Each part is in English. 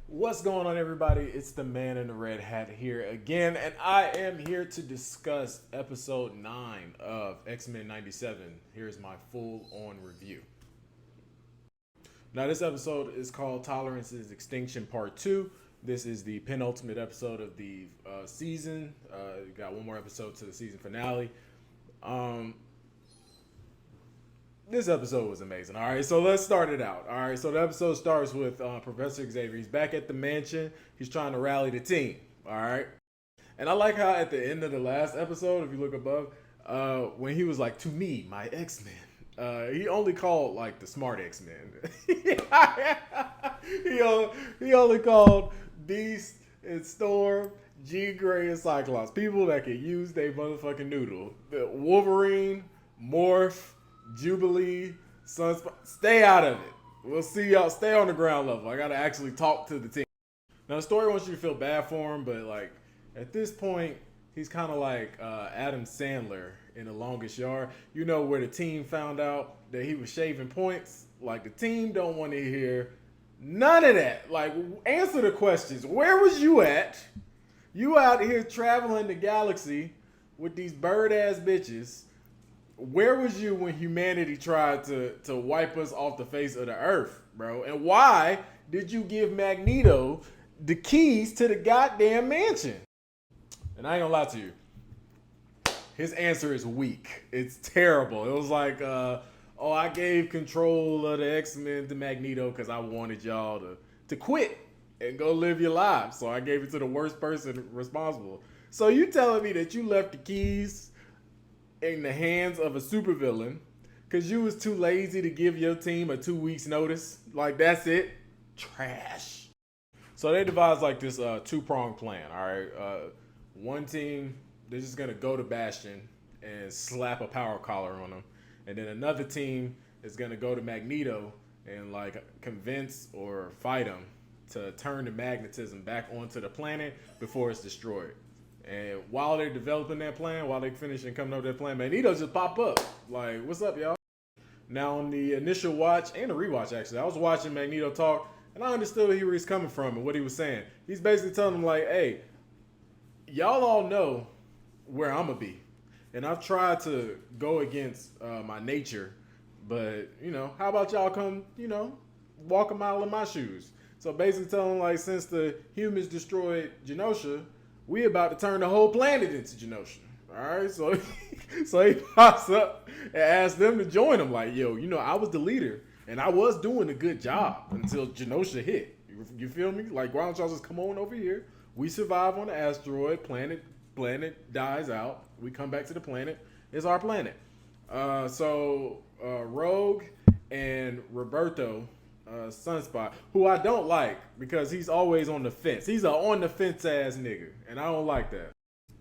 What's going on, everybody? It's the man in the red hat here again, and I am here to discuss episode 9 of X-Men 97. Here's my full on review. Now, this episode is called Tolerance's Extinction Part 2. This is the penultimate episode of the season. Got one more episode to the season finale. This episode was amazing. All right, so let's start it out. All right, so the episode starts with Professor Xavier. He's back at the mansion. He's trying to rally the team. All right, and I like how at the end of the last episode, if you look above, when he was like, "To me, my X-Men," he only called like the smart X-Men. he only called Beast and Storm, Jean Grey, and Cyclops. People that can use their motherfucking noodle. The Wolverine, Morph, Jubilee, Sunspot, stay out of it. We'll see y'all. Stay on the ground level. I gotta actually talk to the team. Now the story wants you to feel bad for him, but like at this point, he's kind of like Adam Sandler in The Longest Yard. You know where the team found out that he was shaving points. Like the team don't want to hear none of that. Like answer the questions. Where was you at? You out here traveling the galaxy with these bird ass bitches. Where was you when humanity tried to wipe us off the face of the earth, bro? And why did you give Magneto the keys to the goddamn mansion? And I ain't gonna lie to you. His answer is weak. It's terrible. It was like, I gave control of the X-Men to Magneto because I wanted y'all to quit and go live your lives. So I gave it to the worst person responsible. So you telling me that you left the keys in the hands of a supervillain because you was too lazy to give your team a 2 weeks notice? Like, that's it? Trash. So they devised like this two-pronged plan, all right? One team, they're just going to go to Bastion and slap a power collar on him. And then another team is going to go to Magneto and like convince or fight him to turn the magnetism back onto the planet before it's destroyed. And while they're developing that plan, while they're finishing coming up with that plan, Magneto just pop up. Like, what's up, y'all? Now, on the initial watch and the rewatch, actually, I was watching Magneto talk, and I understood where he was coming from and what he was saying. He's basically telling them, like, hey, y'all all know where I'm going to be. And I've tried to go against my nature, but, how about y'all come, walk a mile in my shoes? So basically telling them, like, since the humans destroyed Genosha, we about to turn the whole planet into Genosha. All right, so he pops up and asks them to join him. Like, yo, I was the leader and I was doing a good job until Genosha hit. You feel me? Like, why don't y'all just come on over here? We survive on the asteroid. Planet dies out. We come back to the planet. It's our planet. So Rogue and Roberto, Sunspot, who I don't like because he's always on the fence. He's a on the fence ass nigga, and I don't like that.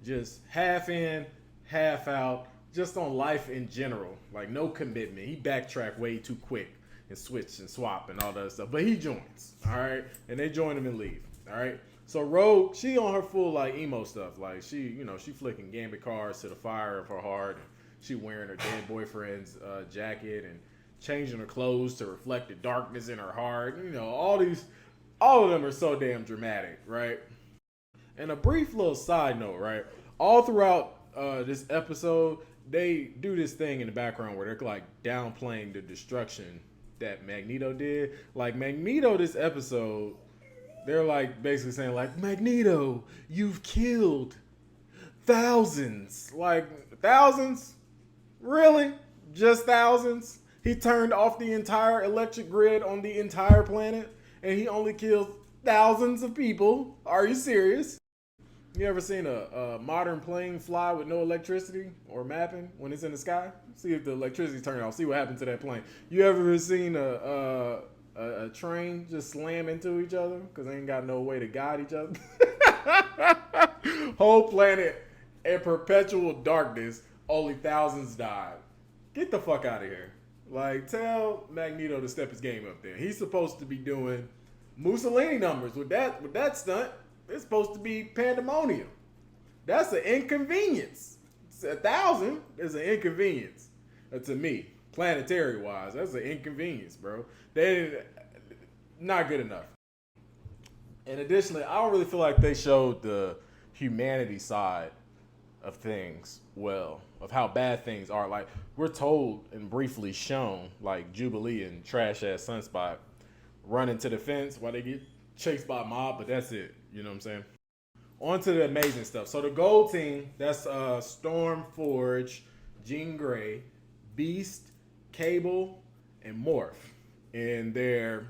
Just half in, half out, just on life in general. Like no commitment. He backtracked way too quick and switch and swap and all that stuff. But he joins, all right, and they join him and leave, all right. So Rogue, she on her full like emo stuff. Like she flicking gambit cards to the fire of her heart. And she wearing her dead boyfriend's jacket and changing her clothes to reflect the darkness in her heart. All of them are so damn dramatic, right? And a brief little side note, right? All throughout this episode, they do this thing in the background where they're like downplaying the destruction that Magneto did. Like Magneto, this episode, they're like basically saying like, Magneto, you've killed thousands. Like thousands? Really? Just thousands? He turned off the entire electric grid on the entire planet, and he only killed thousands of people. Are you serious? You ever seen a modern plane fly with no electricity or mapping when it's in the sky? See if the electricity turned off. See what happened to that plane. You ever seen a train just slam into each other because they ain't got no way to guide each other? Whole planet in perpetual darkness. Only thousands died. Get the fuck out of here. Like, tell Magneto to step his game up there. He's supposed to be doing Mussolini numbers with that stunt. It's supposed to be pandemonium. That's an inconvenience. 1,000 is an inconvenience to me, planetary wise. That's an inconvenience, bro. They not good enough. And additionally, I don't really feel like they showed the humanity side of things well, of how bad things are. Like, we're told and briefly shown, like Jubilee and trash ass Sunspot run into the fence while they get chased by a mob, but that's it. You know what I'm saying? On to the amazing stuff. So the gold team, that's Storm, Forge, Jean Grey, Beast, Cable, and Morph. And their,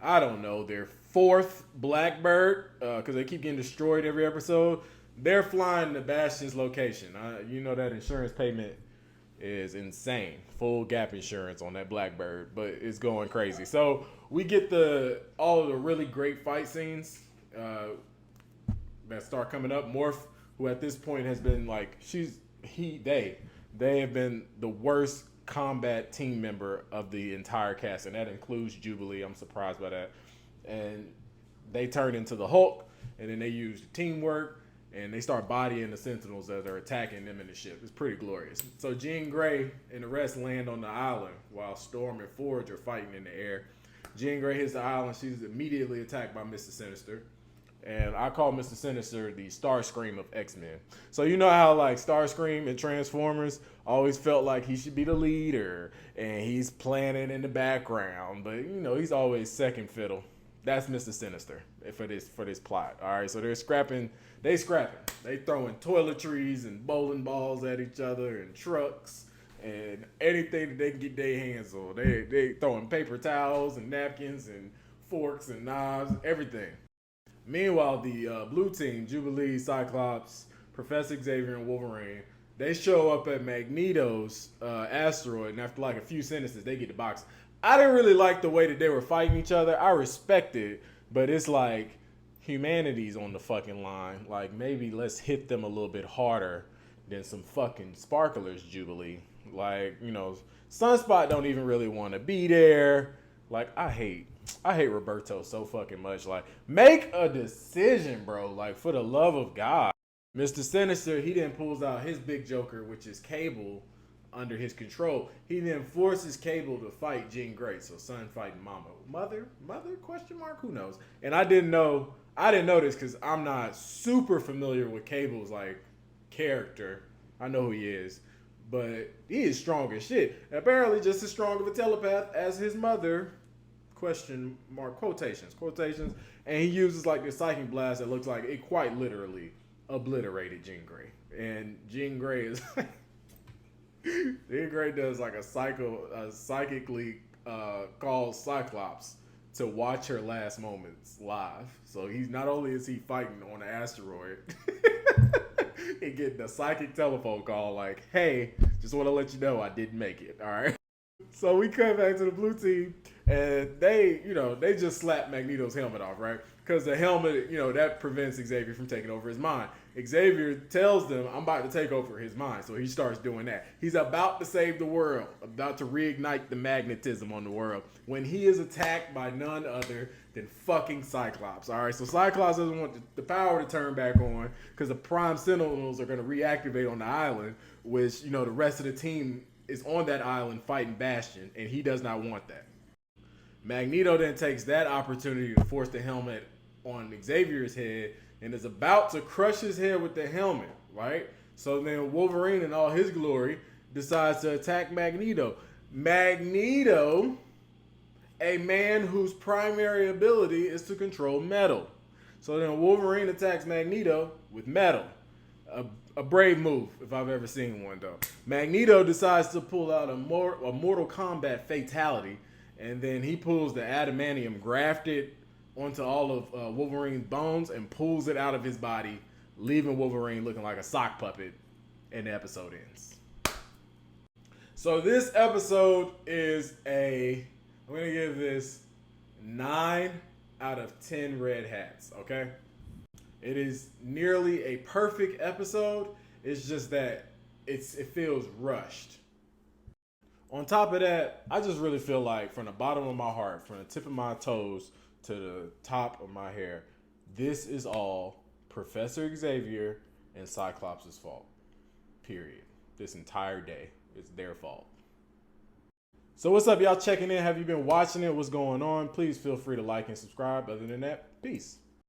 I don't know, their fourth Blackbird, because they keep getting destroyed every episode. They're flying to Bastion's location. You know that insurance payment is insane. Full gap insurance on that Blackbird, but it's going crazy. So we get all of the really great fight scenes that start coming up. Morph, who at this point has been like, they have been the worst combat team member of the entire cast, and that includes Jubilee. I'm surprised by that. And they turn into the Hulk, and then they use teamwork, and they start bodying the Sentinels as they're attacking them in the ship. It's pretty glorious. So Jean Grey and the rest land on the island while Storm and Forge are fighting in the air. Jean Grey hits the island. She's immediately attacked by Mr. Sinister. And I call Mr. Sinister the Starscream of X-Men. So you know how like Starscream and Transformers always felt like he should be the leader and he's planning in the background, but you know, he's always second fiddle. That's Mr. Sinister for this plot. All right, so they scrapping. They throwing toiletries and bowling balls at each other and trucks and anything that they can get their hands on. They throwing paper towels and napkins and forks and knives, everything. Meanwhile, the blue team, Jubilee, Cyclops, Professor Xavier, and Wolverine, they show up at Magneto's asteroid, and after like a few sentences, they get the box. I didn't really like the way that they were fighting each other. I respect it, but it's like humanity's on the fucking line. Like, maybe let's hit them a little bit harder than some fucking sparklers, Jubilee. Like, you know, Sunspot don't even really want to be there. Like, I hate Roberto so fucking much. Like, make a decision, bro. Like, for the love of God. Mr. Sinister, he then pulls out his big joker, which is Cable, under his control. He then forces Cable to fight Jean Grey. So son fighting mama. Mother, question mark? Who knows? And I didn't know this because I'm not super familiar with Cable's like character. I know who he is. But he is strong as shit. And apparently just as strong of a telepath as his mother. Question mark, quotations. And he uses like this psychic blast that looks like it quite literally obliterated Jean Grey. And Jean Grey is like, Jean Grey does like a psychically called Cyclops to watch her last moments live. So he's not only is he fighting on an asteroid, he getting a psychic telephone call like, hey, just want to let you know I didn't make it. All right. So we come back to the blue team, and they just slap Magneto's helmet off, right? Because the helmet, that prevents Xavier from taking over his mind. Xavier tells them, I'm about to take over his mind. So he starts doing that. He's about to save the world, about to reignite the magnetism on the world, when he is attacked by none other than fucking Cyclops. All right, so Cyclops doesn't want the power to turn back on because the Prime Sentinels are going to reactivate on the island, which, the rest of the team is on that island fighting Bastion, and he does not want that. Magneto then takes that opportunity to force the helmet on Xavier's head and is about to crush his head with the helmet, right? So then Wolverine in all his glory decides to attack Magneto. Magneto, a man whose primary ability is to control metal. So then Wolverine attacks Magneto with metal. A brave move, if I've ever seen one, though. Magneto decides to pull out a Mortal Kombat fatality, and then he pulls the adamantium grafted onto all of Wolverine's bones and pulls it out of his body, leaving Wolverine looking like a sock puppet, and the episode ends. So this episode is I'm going to give this 9 out of 10 red hats, okay? It is nearly a perfect episode. It's just that it feels rushed. On top of that, I just really feel like from the bottom of my heart, from the tip of my toes to the top of my hair, this is all Professor Xavier and Cyclops' fault. Period. This entire day. It's their fault. So what's up, y'all checking in? Have you been watching it? What's going on? Please feel free to like and subscribe. Other than that, peace.